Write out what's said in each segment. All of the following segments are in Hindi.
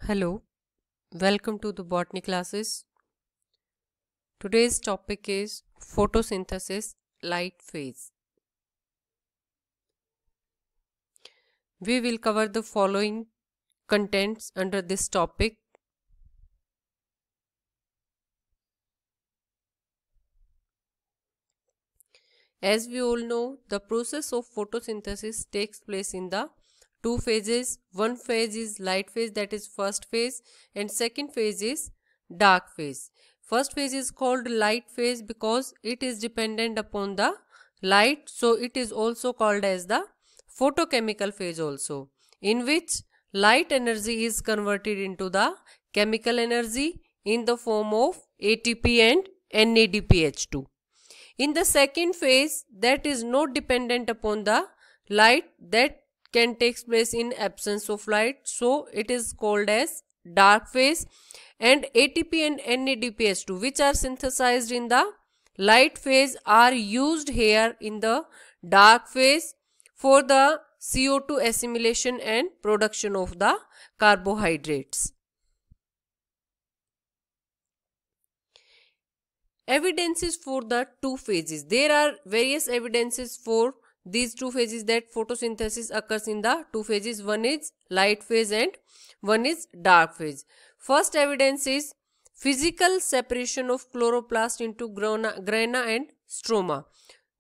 Hello, welcome to the botany classes. Today's topic is photosynthesis light phase. We will cover the following contents under this topic. As we all know, the process of photosynthesis takes place in the two phases. One phase is light phase, that is first phase, and second phase is dark phase. First phase is called light phase because it is dependent upon the light, so it is also called as the photochemical phase also, in which light energy is converted into the chemical energy in the form of ATP and NADPH2. In the second phase, that is not dependent upon the light, that can take place in absence of light, so it is called as dark phase. And ATP and NADPH2, which are synthesized in the light phase, are used here in the dark phase for the CO2 assimilation and production of the carbohydrates. Evidences for the two phases. There are various evidences for these two phases, that photosynthesis occurs in the two phases. One is light phase and one is dark phase. First evidence is physical separation of chloroplast into grana and stroma.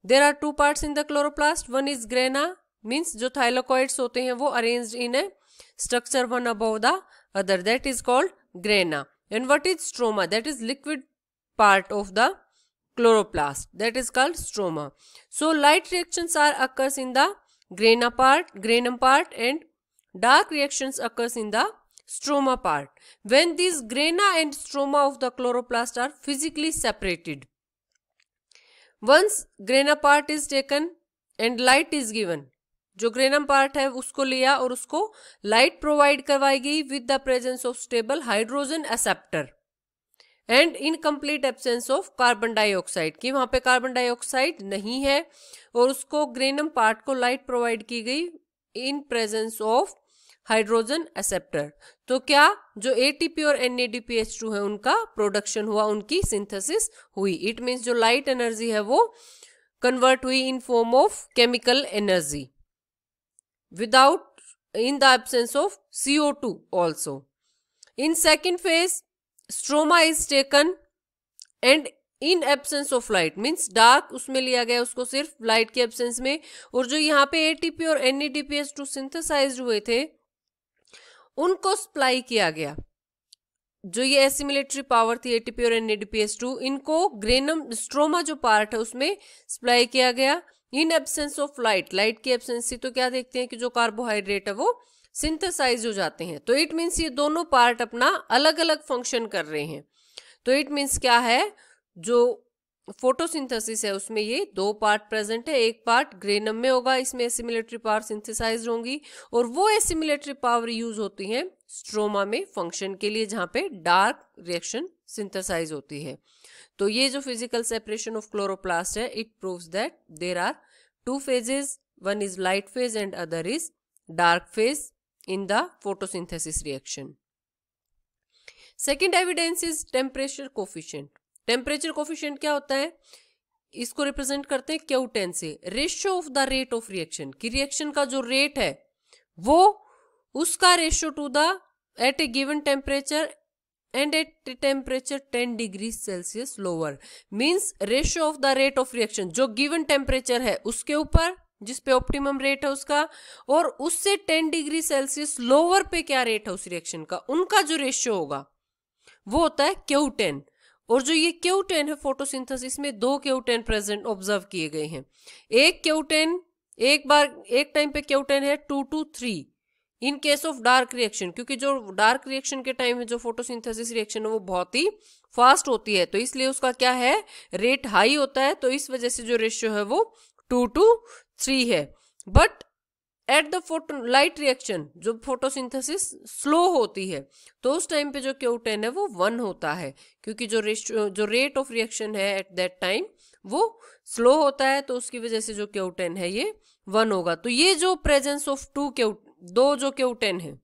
There are two parts in the chloroplast. One is grana, means जो thylakoids होते हैं वो arranged in a structure one above the other, that is called grana. And what is stroma? That is liquid part of the chloroplast, that is called stroma. So light reactions occurs in the granum part, and dark reactions occurs in the stroma part. When these grana and stroma of the chloroplast are physically separated, once grana part is taken and light is given, जो ग्रेनम पार्ट है उसको लिया और उसको लाइट प्रोवाइड करवाई गई with the presence of stable hydrogen acceptor and in complete absence of carbon dioxide, कि वहां पे कार्बन डाइऑक्साइड नहीं है और उसको ग्रेनम पार्ट को लाइट प्रोवाइड की गई in presence of hydrogen acceptor. तो क्या जो एटीपी और NADPH2 है उनका प्रोडक्शन हुआ, उनकी सिंथेसिस हुई. इट मीन्स जो लाइट एनर्जी है वो कन्वर्ट हुई in form of chemical energy without in the absence of CO2 also. In second phase stroma is taken and in absence of light, means dark उसमें लिया गया उसको सिर्फ लाइट के एब्सेंस में, और जो यहाँ पे ATP और NADPH2 सिंथेसाइज्ड हुए थे उनको सप्लाई किया गया. जो ये एसिमिलेटरी पावर थी ATP और NADPH2, इनको ग्रेनम स्ट्रोमा जो पार्ट है उसमें सप्लाई किया गया in absence of light. Light की एब्सेंस से तो क्या देखते हैं कि जो कार्बोहाइड्रेट है वो सिंथेसाइज हो जाते हैं. तो इट मीन्स ये दोनों पार्ट अपना अलग अलग फंक्शन कर रहे हैं. तो इट मीन्स क्या है, जो फोटोसिंथेसिस है उसमें ये दो पार्ट प्रेजेंट है. एक पार्ट ग्रेनम में होगा, इसमें एसिमिलेटरी पावर सिंथेसाइज होंगी, और वो एसिमिलेटरी पावर यूज होती है स्ट्रोमा में फंक्शन के लिए, जहां पे डार्क रिएक्शन सिंथेसाइज होती है. तो ये जो फिजिकल सेपरेशन ऑफ क्लोरोप्लास्ट है, it proves that there are two phases, one is light phase and other is dark phase in the photosynthesis reaction. Second evidence is temperature coefficient. Temperature coefficient क्या होता है, इसको रिप्रेजेंट करते हैं Q10 से, ratio of the rate of reaction, कि रिएक्शन का जो रेट है वो उसका ratio to the at a given temperature and at temperature 10 degree Celsius lower. Means ratio of the rate of reaction, जो गिवन टेम्परेचर है उसके ऊपर जिस पे ऑप्टिमम रेट है उसका, और उससे 10 डिग्री सेल्सियस लोअर पे क्या रेट है उस रिएक्शन का, उनका जो रेशियो होगा वो होता है Q10. और जो ये Q10 है फोटोसिंथेसिस में दो Q10 प्रेजेंट ऑब्जर्व किए गए हैं. एक Q10 एक टाइम पे Q10 है 2 to 3 in case of dark reaction, क्योंकि जो डार्क रिएक्शन के टाइम में जो फोटोसिंथेसिस रिएक्शन है वो बहुत ही फास्ट होती है, तो इसलिए उसका क्या है, रेट हाई होता है. तो इस वजह से जो रेशियो है वो 2 to 3 है. But at the photo light reaction जो फोटोसिंथेसिस स्लो होती है, तो उस टाइम पे जो Q10 है वो 1 होता है, क्योंकि जो रेट ऑफ रिएक्शन है एट दैट टाइम वो स्लो होता है, तो उसकी वजह से जो Q10 है ये 1 होगा. तो ये जो प्रेजेंस ऑफ दो जो Q10 है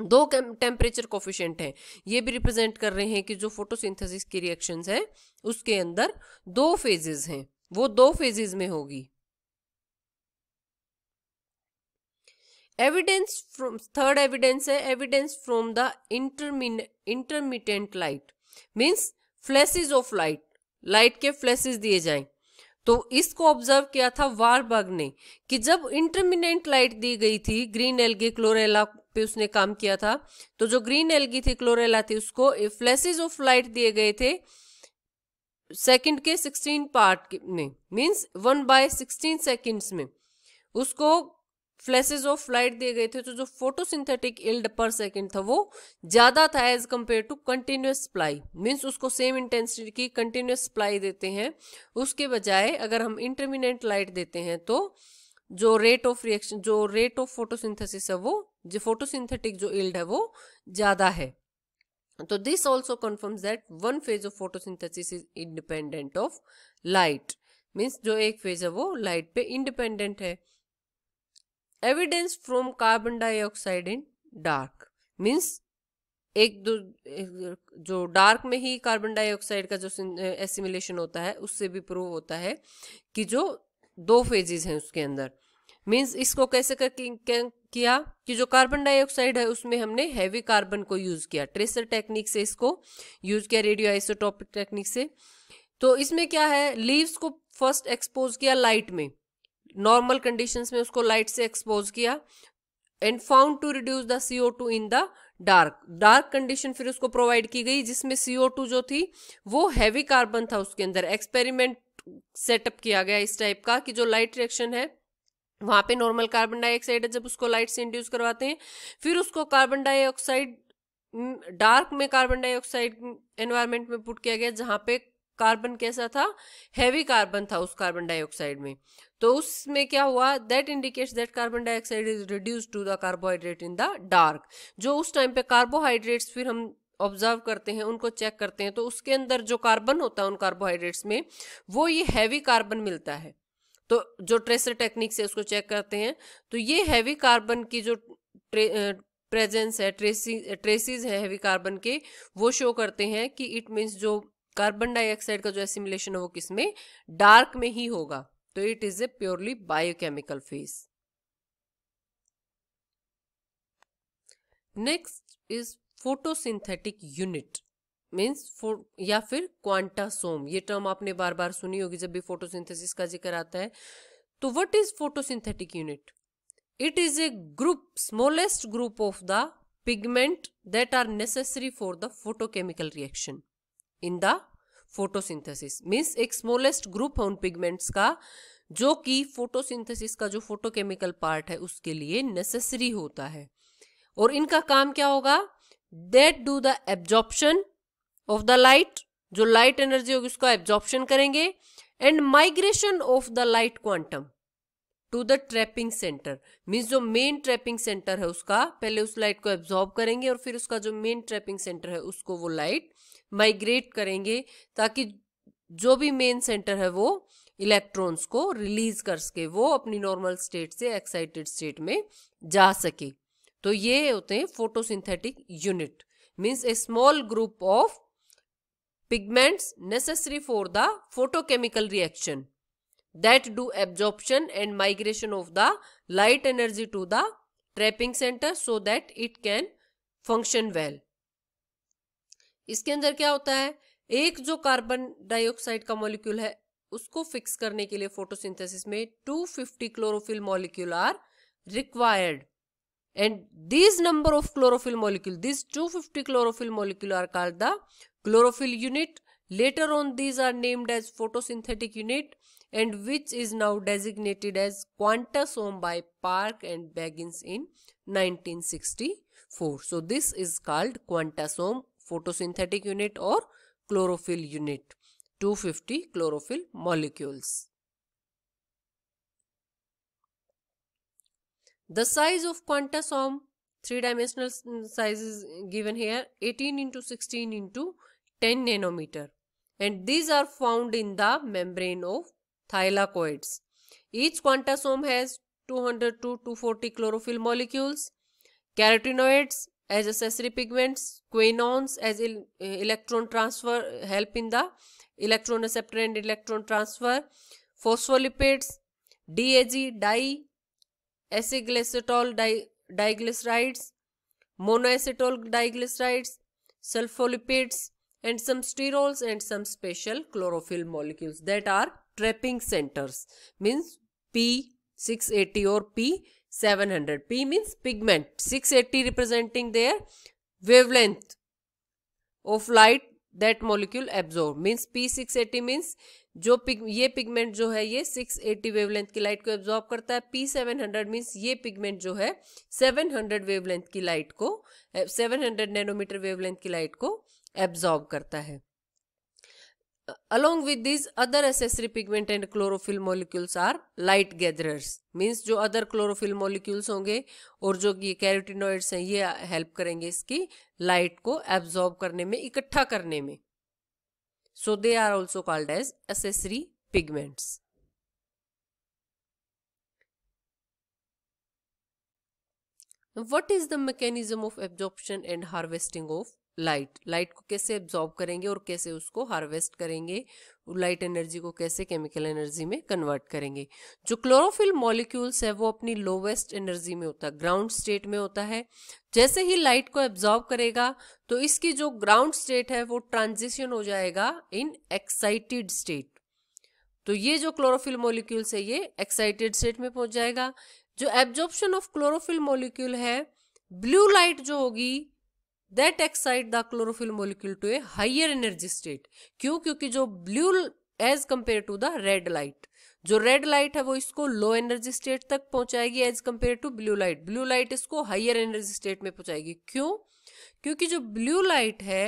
दो टेम्परेचर कोफिशिएंट हैं, ये भी रिप्रेजेंट कर रहे हैं कि जो फोटोसिंथेसिस की रिएक्शंस है उसके अंदर दो फेजेस हैं, वो दो फेजेस में होगी। एविडेंस फ्रॉम, थर्ड एविडेंस है evidence from the intermittent light, means flashes of light, light के फ्लैशेस दिए जाएं। तो इसको ऑब्जर्व किया था वारबर्ग ने कि जब इंटरमिनेंट लाइट दी गई थी ग्रीन एल्गी क्लोरेला पे उसने काम किया था, तो जो ग्रीन एल्गी थी क्लोरेला थी उसको फ्लैशेस ऑफ लाइट दिए गए थे सेकंड के 16 पार्ट में, मींस 1/16 सेकंड्स में उसको फ्लैशेस ऑफ लाइट दिए गए थे। तो जो फोटोसिंथेटिक यील्ड पर सेकंड था वो ज्यादा था as compare to continuous supply, means उसको सेम इंटेंसिटी की कंटिन्यूअस सप्लाई देते हैं, उसके बजाय अगर हम इंटरमिनेंट लाइट देते हैं तो जो रेट ऑफ रिएक्शन, जो रेट ऑफ फोटोसिंथेसिस है वो, जो फोटोसिंथेटिक जो यील्ड है वो ज्यादा है। तो this also confirms that one phase of photosynthesis is independent of light, means जो एक फेज है वो लाइट पे इंडिपेंडेंट है। Evidence from carbon dioxide in dark, means जो डार्क में ही कार्बन डाइऑक्साइड का जो एसिमिलेशन होता है उससे भी प्रूव होता है कि जो दो फेजेस हैं उसके अंदर। मीन्स इसको कैसे किया कि जो कार्बन डाइऑक्साइड है उसमें हमने हैवी कार्बन को यूज किया, ट्रेसर टेक्निक से इसको यूज किया, रेडियो आइसोटोपिक टेक्निक से। तो इसमें क्या है, लीव्स को फर्स्ट एक्सपोज किया लाइट में, नॉर्मल कंडीशंस में उसको लाइट से एक्सपोज किया and found to reduce the CO2 in the dark condition फिर उसको प्रोवाइड की गई जिसमें CO2 जो थी वो हैवी कार्बन था उसके अंदर। एक्सपेरिमेंट सेटअप किया गया इस टाइप का कि जो लाइट रिएक्शन है वहां पे नॉर्मल कार्बन डाइऑक्साइड है, जब उसको लाइट से इंड्यूस करवाते हैं फिर उसको कार्बन डाइऑक्साइड डार्क में कार्बन डाइऑक्साइड एनवायरमेंट में पुट किया गया जहां पे कार्बन कैसा था, हैवी कार्बन था उस कार्बन डाइऑक्साइड में। तो उसमें क्या हुआ, that indicates that carbon dioxide is reduced to the carbohydrate in the dark. जो उस टाइम पे कार्बोहाइड्रेट्स फिर हम ऑब्जर्व करते हैं, उनको चेक करते हैं, तो उसके अंदर जो कार्बन होता है उन कार्बोहाइड्रेट्स में वो ये हैवी कार्बन मिलता है। तो जो ट्रेसर टेक्निक से उसको चेक करते हैं तो ये हैवी कार्बन की जो प्रेजेंस है, ट्रेसिस है हैवी कार्बन के, वो शो करते हैं कि इट मीन्स जो कार्बन डाइऑक्साइड का जो एसिमिलेशन है वो किसमें, डार्क में ही होगा। तो it is A purely biochemical phase. Next is photosynthetic unit, means या फिर क्वांटासोम। ये टर्म आपने बार बार सुनी होगी जब भी फोटोसिंथेसिस का जिक्र आता है। तो what is photosynthetic unit? It is a group, smallest group of the pigment that are necessary for the photochemical reaction in the photosynthesis. Means एक स्मॉलेस्ट ग्रुप है उन पिगमेंट्स का जो कि फोटोसिंथेसिस का जो फोटोकेमिकल पार्ट है उसके लिए नेसेसरी होता है। और इनका काम क्या होगा, that do the absorption of the light, जो लाइट एनर्जी होगी उसका एब्जॉर्प्शन करेंगे, and migration of the light quantum to the trapping center. Means जो मेन ट्रैपिंग सेंटर है उसका पहले उस लाइट को एब्जॉर्ब करेंगे और फिर उसका जो मेन ट्रैपिंग सेंटर है उसको वो लाइट माइग्रेट करेंगे ताकि जो भी मेन सेंटर है वो इलेक्ट्रॉन्स को रिलीज कर सके, वो अपनी नॉर्मल स्टेट से एक्साइटेड स्टेट में जा सके। तो ये होते हैं photosynthetic unit, means A small group of pigments necessary for the photochemical reaction that do absorption and migration of the light energy to the trapping center so that it can function well। इसके अंदर क्या होता है, एक जो कार्बन डाइऑक्साइड का मॉलिक्यूल है उसको फिक्स करने के लिए फोटोसिंथेसिस में 250 chlorophyll molecule are required, and these number of chlorophyll molecule, these 250 chlorophyll molecule are called the chlorophyll unit. Later on these are named as photosynthetic unit and which is now designated as quantasome by Park and Baggins in 1964. So this is called quantasome, photosynthetic unit or chlorophyll unit, 250 chlorophyll molecules. The size of quantasome, three-dimensional size is given here, 18 into 16 into 10 nanometer, and these are found in the membrane of thylakoids. Each quantasome has 200 to 240 chlorophyll molecules. Carotenoids as accessory pigments, quinones as electron transfer, help in the electron acceptor and electron transfer, phospholipids, DAG, acylglycerol diglycerides, monoacetyl diglycerides, sulfolipids, and some sterols and some special chlorophyll molecules that are trapping centers, means P680 or P700. P means pigment, 680 representing their wavelength of light that molecule absorb, means P680 means जो ये पिगमेंट जो है ये 680 वेवलेंथ की लाइट को एब्जॉर्ब करता है। P700 मीन्स ये पिगमेंट जो है 700 वेवलेंथ की लाइट को 700 नैनोमीटर वेवलेंथ की लाइट को एब्जॉर्ब करता है। Along with these other accessory pigment and chlorophyll molecules are light gatherers, means जो other chlorophyll molecules होंगे और जो ये कैरोटिनॉइड्स हैं ये हेल्प करेंगे इसकी लाइट को एब्जॉर्ब करने में, इकट्ठा करने में। So they are also called as accessory pigments. What is the mechanism of absorption and harvesting of light? Light को कैसे एब्जॉर्ब करेंगे और कैसे उसको हार्वेस्ट करेंगे, लाइट एनर्जी को कैसे केमिकल एनर्जी में कन्वर्ट करेंगे। जो क्लोरोफिल मॉलिक्यूल्स है वो अपनी लोवेस्ट एनर्जी में होता है, ग्राउंड स्टेट में होता है। जैसे ही लाइट को एब्जॉर्ब करेगा तो इसकी जो ग्राउंड स्टेट है वो ट्रांजिशन हो जाएगा इन एक्साइटेड स्टेट। तो ये जो क्लोरोफिल मॉलिक्यूल्स है ये एक्साइटेड स्टेट में पहुंच जाएगा। जो एब्जॉर्प्शन ऑफ क्लोरोफिल मॉलिक्यूल है, ब्लू लाइट जो होगी that excite the chlorophyll molecule to a higher energy state. क्यों? क्योंकि जो blue as compare to the red light, जो रेड लाइट है वो इसको लो एनर्जी स्टेट तक पहुंचाएगी as compare to blue light. Blue light इसको हायर एनर्जी स्टेट में पहुंचाएगी। क्यों? क्योंकि जो ब्लू लाइट है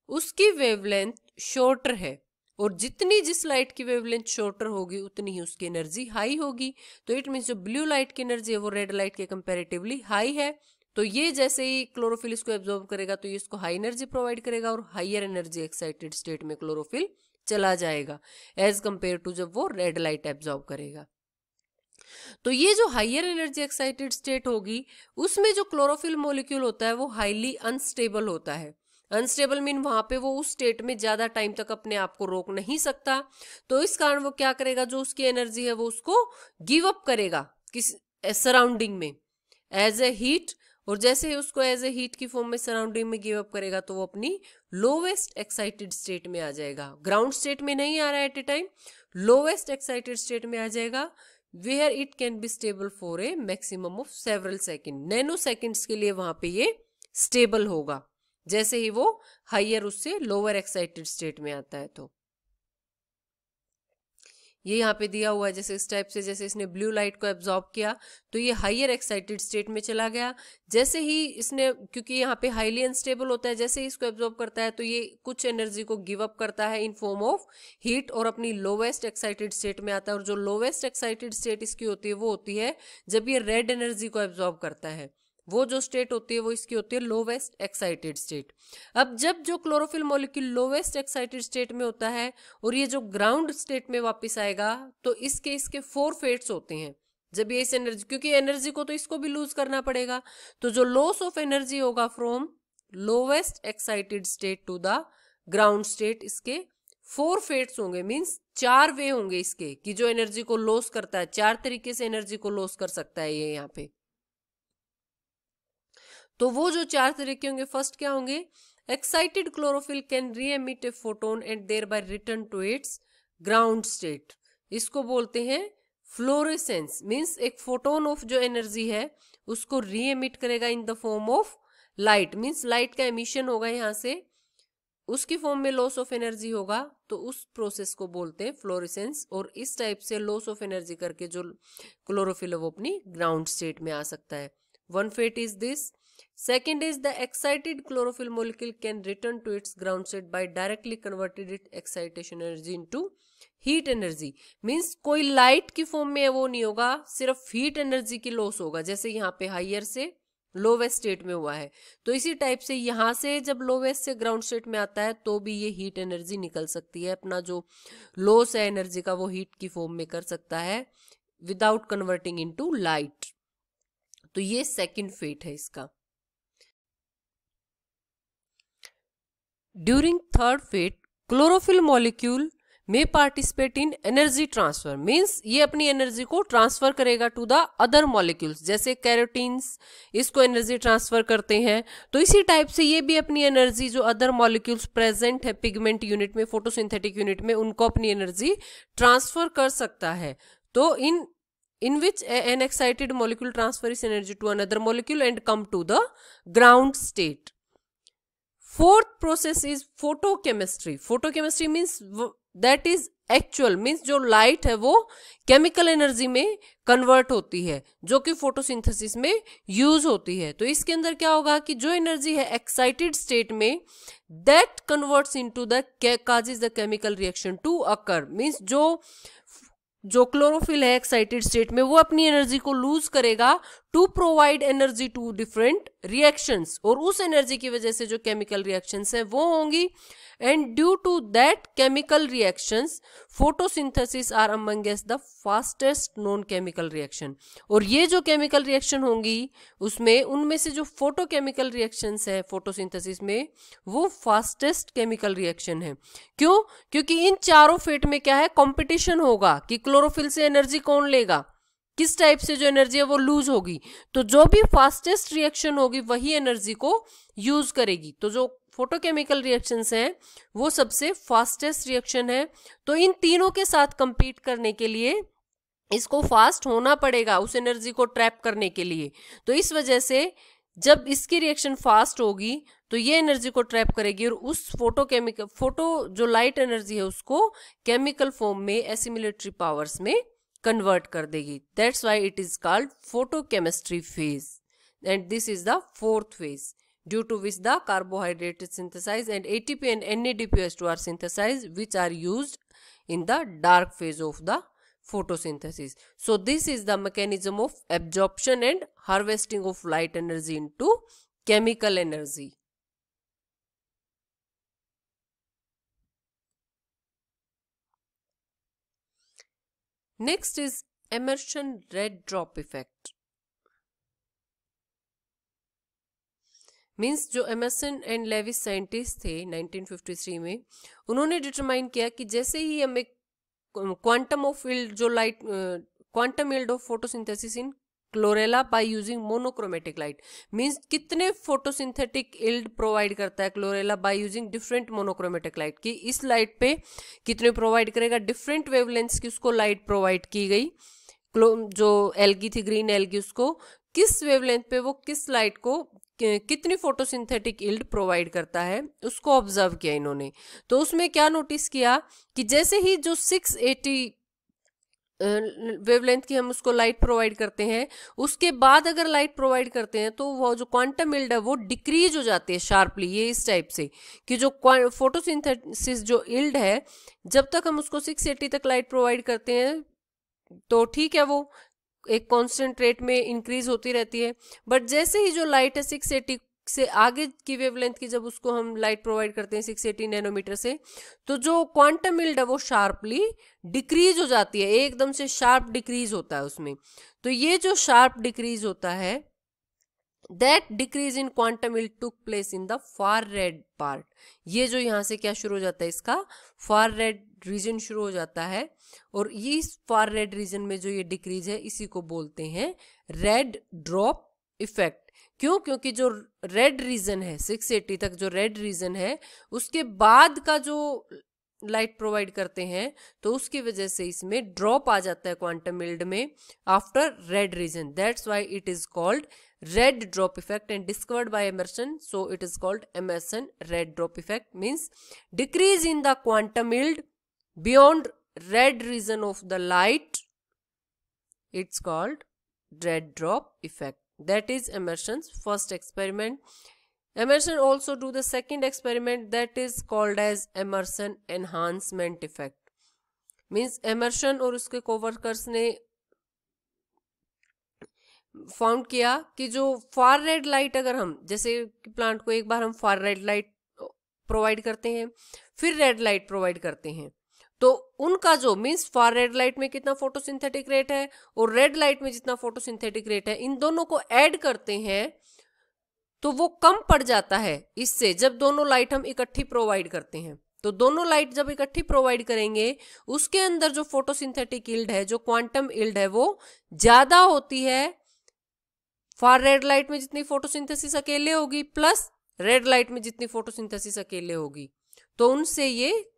उसकी वेवलेंथ शॉर्टर है और जितनी जिस लाइट की वेवलेंथ शॉर्टर होगी उतनी ही उसकी एनर्जी हाई होगी। तो इट मीन्स जो ब्लू लाइट की एनर्जी है वो रेड लाइट के कंपैरेटिवली हाई है। तो ये जैसे ही क्लोरोफिल इसको एब्जॉर्ब करेगा तो ये इसको हाई एनर्जी प्रोवाइड करेगा और हायर एनर्जी एक्साइटेड स्टेट में क्लोरोफिल चला जाएगा एज कंपेयर टू जब वो रेड लाइट एब्जॉर्ब करेगा। तो ये जो हायर एनर्जी एक्साइटेड स्टेट होगी उसमें जो क्लोरोफिल मॉलिक्यूल होता है वो हाईली अनस्टेबल होता है। अनस्टेबल मीन वहां पे वो उस स्टेट में ज्यादा टाइम तक अपने आप को रोक नहीं सकता। तो इस कारण वो क्या करेगा, जो उसकी एनर्जी है वो उसको गिव अप करेगा किस सराउंडिंग में एज ए हीट। और जैसे ही उसको एज ए हीट की फॉर्म में सराउंडिंग में गिव अप करेगा तो वो अपनी लोवेस्ट एक्साइटेड स्टेट में आ जाएगा। ग्राउंड स्टेट में नहीं आ रहा है at a time, lowest excited state में आ जाएगा where it can be stable for a maximum of several second. Nanoseconds के लिए वहां पे ये स्टेबल होगा जैसे ही वो हायर उससे लोअर एक्साइटेड स्टेट में आता है। तो ये यहाँ पे दिया हुआ है जैसे इस टाइप से, जैसे इसने ब्लू लाइट को एब्जॉर्ब किया तो ये हायर एक्साइटेड स्टेट में चला गया। जैसे ही इसने, क्योंकि यहाँ पे हाईली अनस्टेबल होता है, जैसे ही इसको एब्जॉर्ब करता है तो ये कुछ एनर्जी को गिव अप करता है इन फॉर्म ऑफ हीट और अपनी लोवेस्ट एक्साइटेड स्टेट में आता है। और जो लोवेस्ट एक्साइटेड स्टेट इसकी होती है वो होती है जब ये रेड एनर्जी को एब्जॉर्ब करता है। वो जो स्टेट होती है वो इसकी होती है लोवेस्ट एक्साइटेड स्टेट। अब जब जो chlorophyll molecule lowest excited state में होता है और ये जो ग्राउंड स्टेट में वापस आएगा तो इसके 4 फेट्स होते हैं। जब ये इस एनर्जी, क्योंकि एनर्जी को तो इसको भी लूज करना पड़ेगा, तो जो लॉस ऑफ एनर्जी होगा from lowest excited state to the ground state, इसके 4 फेट्स होंगे। मीन्स 4 वे होंगे इसके कि जो एनर्जी को लॉस करता है, 4 तरीके से एनर्जी को लॉस कर सकता है ये यहाँ पे। तो वो जो 4 तरीके होंगे, फर्स्ट क्या होंगे, excited chlorophyll can re emit a photon and thereby return to its ground state. इसको बोलते हैं फ्लोरेसेंस। मीन्स एक फोटोन ऑफ जो एनर्जी है उसको री एमिट करेगा in the form of light. Means light का एमिशन होगा यहाँ से, उसकी फॉर्म में लॉस ऑफ एनर्जी होगा, तो उस प्रोसेस को बोलते हैं फ्लोरेसेंस। और इस टाइप से लॉस ऑफ एनर्जी करके जो क्लोरोफिल है वो अपनी ग्राउंड स्टेट में आ सकता है। One fate is this. Second is the excited chlorophyll molecule can return to its ground state by directly converted its excitation energy into heat energy. Means कोई लाइट की फॉर्म में वो नहीं होगा, सिर्फ हीट एनर्जी की लॉस होगा। जैसे यहाँ पे हायर से लोवेस्ट स्टेट में हुआ है, तो इसी टाइप से यहाँ से जब लोवेस्ट से ग्राउंड स्टेट में आता है तो भी ये हीट एनर्जी निकल सकती है। अपना जो लॉस है एनर्जी का वो हीट की फॉर्म में कर सकता है विदाउट कन्वर्टिंग इनटू लाइट। तो ये सेकंड फेट है इसका। During third phase chlorophyll molecule में participate in energy transfer, means ये अपनी एनर्जी को ट्रांसफर करेगा टू द अदर मॉलिक्यूल्स, जैसे कैरोटीन्स इसको एनर्जी ट्रांसफर करते हैं, तो इसी टाइप से ये भी अपनी एनर्जी जो अदर मॉलिक्यूल्स प्रेजेंट है पिगमेंट यूनिट में, फोटोसिंथेटिक यूनिट में, उनको अपनी एनर्जी ट्रांसफर कर सकता है। तो in which an excited molecule transfers energy to another molecule and come to the ground state. Fourth process is photochemistry. Photochemistry means that is actual, means जो लाइट है वो केमिकल एनर्जी में कन्वर्ट होती है, जो कि फोटोसिंथेसिस में यूज होती है। तो इसके अंदर क्या होगा कि जो एनर्जी है एक्साइटेड स्टेट में, that converts into the causes the chemical reaction to occur, means जो क्लोरोफिल है एक्साइटेड स्टेट में वो अपनी एनर्जी को लूज करेगा to provide energy to different reactions, और उस एनर्जी की वजह से जो केमिकल रिएक्शंस है वो होंगी, and due to that chemical reactions photosynthesis are amongst the fastest known chemical reaction. और ये जो केमिकल रिएक्शन होंगी उसमें उनमें से जो फोटोकेमिकल रिएक्शंस है फोटोसिंथेसिस में वो फास्टेस्ट केमिकल रिएक्शन है। क्यों? क्योंकि इन चारों फेट में क्या है, कंपटीशन होगा कि क्लोरोफिल से एनर्जी कौन लेगा, किस टाइप से जो एनर्जी है वो लूज होगी, तो जो भी फास्टेस्ट रिएक्शन होगी वही एनर्जी को यूज करेगी। तो जो फोटोकेमिकल रिएक्शंस हैं वो सबसे फास्टेस्ट रिएक्शन है। तो इन तीनों के साथ कंपीट करने के लिए इसको फास्ट होना पड़ेगा उस एनर्जी को ट्रैप करने के लिए। तो इस वजह से जब इसकी रिएक्शन फास्ट होगी तो ये एनर्जी को ट्रैप करेगी और उस फोटो जो लाइट एनर्जी है उसको केमिकल फॉर्म में एसिमिलेटरी पावर्स में कन्वर्ट कर देगी। That's why it is called photochemistry phase, and this is the fourth phase, due to which the carbohydrate is synthesized and ATP and NADPH2 are synthesized, which are used in the dark phase of the photosynthesis. So this is the mechanism of absorption and harvesting of light energy into chemical energy. Next is Emerson red drop effect. Means जो एमर्सन एंड लेविस साइंटिस्ट थे 1953 में, उन्होंने डिटरमाइन किया कि जैसे ही हमें क्वांटम ऑफ यील्ड जो light quantum yield of photosynthesis in chlorella by using monochromatic light, means कितने फोटोसिंथेटिक यील्ड प्रोवाइड करता है chlorella by using different monochromatic light, कि इस लाइट पे कितने प्रोवाइड करेगा, डिफरेंट वेवलेंथ्स की उसको लाइट प्रोवाइड की गई। जो एल्गी थी ग्रीन एल्गी, उसको किस वेवलेंथ पे वो किस लाइट को कितनी फोटोसिंथेटिक यील्ड प्रोवाइड करता है उसको ऑब्जर्व किया इन्होंने। तो उसमें क्या नोटिस किया कि जैसे ही जो 680 वेवलेंथ की हम उसको लाइट प्रोवाइड करते हैं, उसके बाद अगर लाइट प्रोवाइड करते हैं तो वो जो क्वांटम यील्ड है वो डिक्रीज हो जाती है शार्पली। ये इस टाइप से कि जो फोटोसिंथेसिस जो यील्ड है, जब तक हम उसको 680 तक लाइट प्रोवाइड करते हैं तो ठीक है, वो एक कांस्टेंट रेट में इंक्रीज होती रहती है, बट जैसे ही जो लाइट है 680 से आगे की वेवलेंथ की जब उसको हम लाइट प्रोवाइड करते हैं 680 नैनोमीटर से, तो जो क्वांटम यील्ड है वो शार्पली डिक्रीज हो जाती है, एकदम से शार्प डिक्रीज होता है उसमें। तो ये जो शार्प डिक्रीज होता है, that decrease in quantum yield took place in the far red part. ये जो यहाँ से क्या शुरू हो जाता है, इसका फार रेड रीजन शुरू हो जाता है, और ये इस फार रेड रीजन में जो ये डिक्रीज है इसी को बोलते हैं रेड ड्रॉप इफेक्ट। क्यों? क्योंकि जो रेड रीजन है 680 तक जो रेड रीजन है, उसके बाद का जो लाइट प्रोवाइड करते हैं तो उसकी वजह से इसमें ड्रॉप आ जाता है क्वांटम यील्ड में after red region. That's why it is called red drop effect and discovered by Emerson, so it is called Emerson red drop effect, means decrease in the quantum yield beyond red region of the light, it's called red drop effect. That is Emerson's first experiment. Emerson also do the second experiment, that is called as Emerson enhancement effect, means Emerson और उसके कोवर्कर्स ने फाउंड किया कि जो फार रेड लाइट, अगर हम जैसे प्लांट को एक बार हम फार रेड लाइट प्रोवाइड करते हैं फिर रेड लाइट प्रोवाइड करते हैं, तो उनका जो मीन्स फार रेड लाइट में कितना फोटोसिंथेटिक रेट है और रेड लाइट में जितना फोटोसिंथेटिक रेट है, इन दोनों को ऐड करते हैं तो वो कम पड़ जाता है इससे, जब दोनों लाइट हम इकट्ठी प्रोवाइड करते हैं। तो दोनों लाइट जब इकट्ठी प्रोवाइड करेंगे, उसके अंदर जो फोटोसिंथेटिक यील्ड है, जो क्वांटम यील्ड है, वो ज्यादा होती है फार रेड लाइट में जितनी फोटोसिंथेसिस अकेले होगी प्लस रेड लाइट में जितनी फोटोसिंथेसिस अकेले होगी, तो उनसे ये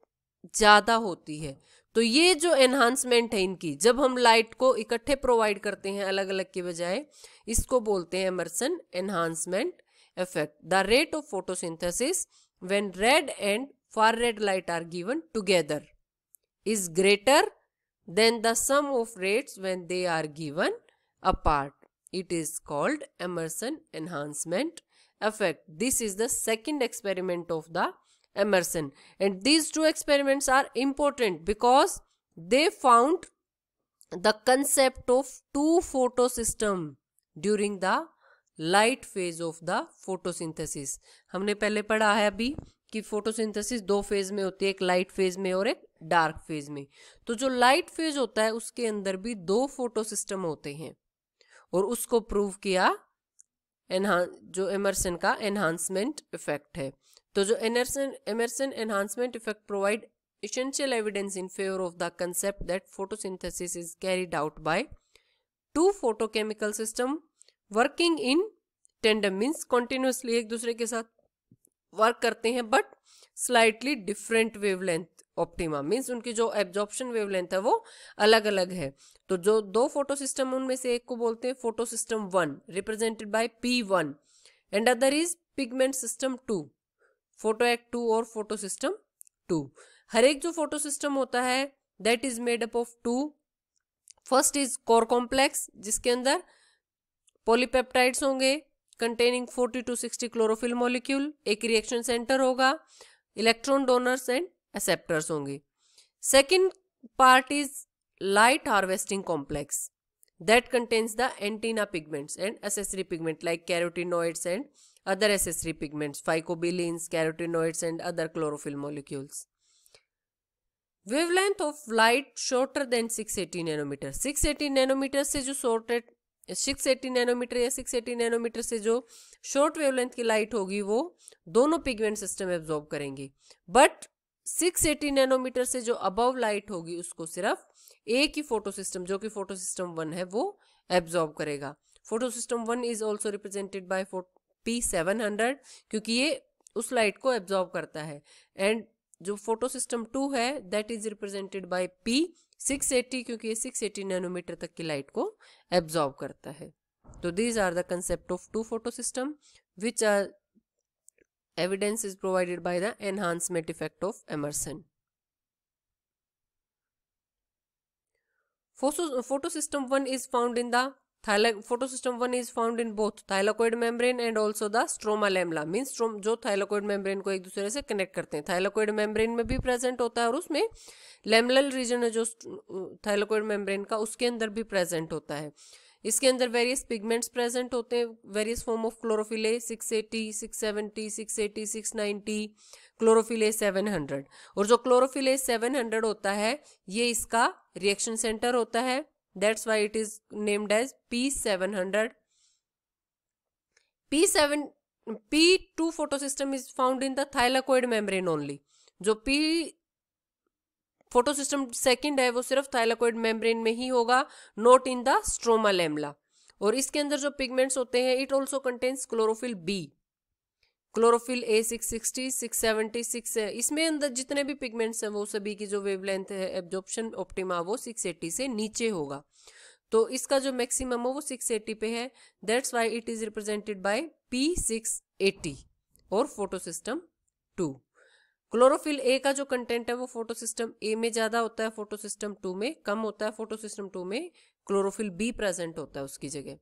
ज्यादा होती है। तो ये जो एनहांसमेंट है इनकी, जब हम लाइट को इकट्ठे प्रोवाइड करते हैं अलग अलग के बजाय, इसको बोलते हैं Emerson enhancement effect. The rate of photosynthesis when red and far red light are given together is greater than the sum of rates when they are given apart. It is called Emerson enhancement effect. This is the second experiment of the Emerson, and these two experiments are important because they found the concept of two photosystem during the light phase of the photosynthesis. हमने पहले पढ़ा है अभी कि फोटोसिंथेसिस दो फेज में होती है, एक लाइट फेज में और एक डार्क फेज में। तो जो लाइट फेज होता है उसके अंदर भी दो फोटोसिस्टम होते हैं, और उसको प्रूव किया जो एमर्सन का एनहांसमेंट इफेक्ट है। तो जो Emerson enhancement effect provide essential evidence in favor of the concept that photosynthesis is carried out by two photochemical system working in tandem, means continuously एक दूसरे के साथ वर्क करते हैं but slightly different wavelength optima, means उनकी जो एब्जॉर्प्शन वेवलेंथ है वो अलग अलग है। तो जो दो फोटो सिस्टम, उनमें से एक को बोलते हैं photo system 1 represented by P1 and other is pigment system 2, photo act 2 और फोटो सिस्टम 2। हर एक जो फोटो सिस्टम होता है that is made up of 2। First is core complex, जिसके अंदर पॉलीपेप्टाइड्स होंगे कंटेनिंग 40 to 60 क्लोरोफिल मॉलिक्यूल, एक रिएक्शन सेंटर होगा, इलेक्ट्रॉन डोनर्स एंड एक्सेप्टर्स होंगे। Second part is light harvesting complex that contains the antenna pigments and accessory pigment like carotenoids and other accessory pigments, phycobilins, carotenoids and other chlorophyll molecules. Wavelength of light shorter than 680 nanometre, 680 nanometre से जो 680 नैनोमीटर या 680 नैनोमीटर से जो शॉर्ट वेवलेंथ की लाइट होगी वो दोनों पिगमेंट सिस्टम एब्जॉर्ब करेंगी, बट 680 नैनोमीटर से जो अबव लाइट होगी उसको सिर्फ एक ही फोटो सिस्टम, जो कि फोटो सिस्टम 1 है, वो एब्जॉर्ब करेगा। Photo system 1 is also represented by P700 क्योंकि ये उस लाइट को एब्जॉर्ब करता है, एंड जो फोटो सिस्टम 2 है that is represented by P680 क्योंकि ये 680 नैनोमीटर तक की लाइट को एब्जॉर्ब करता है। तो these are the concept of two photosystem which are evidence is provided by the enhancement effect of Emerson. Photosystem 1 is found in the photosystem 1 is found in both thylakoid membrane and also the stroma lamella, means जो thylakoid membrane को एक दूसरे से कनेक्ट करते हैं, thylakoid membrane में भी प्रेजेंट होता है और उसमें लेमलल रीजन है जो thylakoid membrane का, उसके अंदर भी प्रेजेंट होता है। इसके अंदर वेरियस पिगमेंट्स प्रेजेंट होते हैं, various form of chlorophyll A 680, 670, 680, 690, chlorophyll A 700। और जो क्लोरोफिल ए 700 होता है ये इसका रिएक्शन सेंटर होता है, that's why it is named as P700। P2 photosystem is found in the thylakoid membrane only. जो P फोटोसिस्टम सेकंड है वो सिर्फ थाइलाकोइड मेम्ब्रेन में ही होगा, not in the stroma lamella. और इसके अंदर जो पिगमेंट्स होते हैं it also contains chlorophyll b, chlorophyll a 660, 670, 6 इसमें अंदर जितने भी पिगमेंट्स हैं वो सभी की जो वेवलेंथ है एब्जॉर्प्शन ऑप्टिमा वो 680 से नीचे होगा। तो इसका जो मैक्सिमम है वो 680 पे है, that's why it is represented by P680 और फोटोसिस्टम 2। क्लोरोफिल ए का जो कंटेंट है वो फोटोसिस्टम ए में ज्यादा होता है, फोटोसिस्टम 2 में कम होता है। फोटोसिस्टम 2 में क्लोरोफिल बी प्रेजेंट होता है उसकी जगह।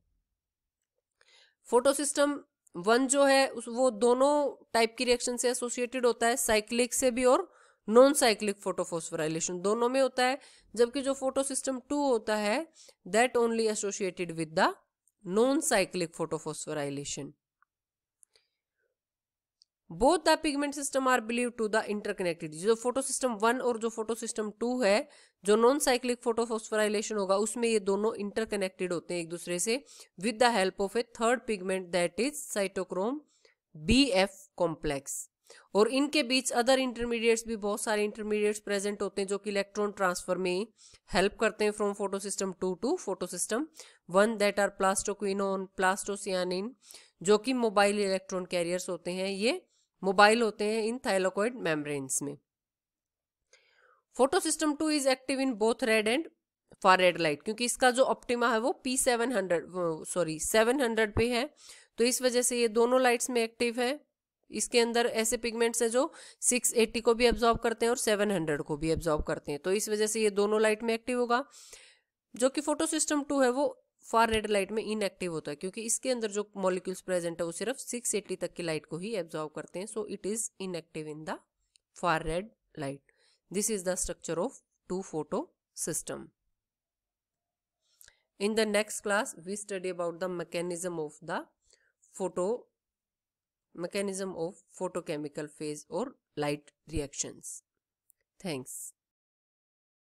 फोटोसिस्टम 1 जो है वो दोनों टाइप की रिएक्शन से एसोसिएटेड होता है, साइक्लिक से भी और नॉन साइक्लिक फोटोफॉस्फोराइलेशन दोनों में होता है, जबकि जो फोटोसिस्टम 2 होता है that only associated with the non cyclic photophosphorylation. Both the pigment system are believe to the interconnected. जो फोटोसिस्टम 1 और जो फोटोसिस्टम 2 है, जो नॉन साइक्लिक फोटोफॉस्फोराइलेशन होगा उसमें ये दोनों इंटरकनेक्टेड होते हैं एक दूसरे से with the help of A third pigment that is cytochrome BF complex. और इनके बीच अदर इंटरमीडिएट्स भी बहुत सारे इंटरमीडिएट्स प्रेजेंट होते हैं जो कि इलेक्ट्रॉन ट्रांसफर में हेल्प करते हैं from photosystem 2 to photosystem 1, that are plastoquinone, plastocyanin, जो कि मोबाइल इलेक्ट्रॉन कैरियर्स होते हैं। ये मोबाइल होते हैं इन थाइलाकोइड मेम्ब्रेन्स में। Photosystem 2 is active in both red and far red light, क्योंकि इसका जो ऑप्टिमा है वो P700 पे है, तो इस वजह से ये दोनों लाइट्स में एक्टिव है। इसके अंदर ऐसे पिगमेंट्स हैं जो 680 को भी एब्जॉर्ब करते हैं और 700 को भी एब्जॉर्ब करते हैं, तो इस वजह से ये दोनों लाइट में एक्टिव होगा। जो कि फोटोसिस्टम 2 है वो फार रेड लाइट में इनएक्टिव होता है, क्योंकि इसके अंदर जो मॉलिक्यूल्स प्रेजेंट है वो सिर्फ 680 तक की लाइट को ही एब्जॉर्ब करते हैं, so it is inactive in the far red light. This is the structure of 2 photo system. In the next class, we study about the mechanism of photochemical phase or light reactions. Thanks.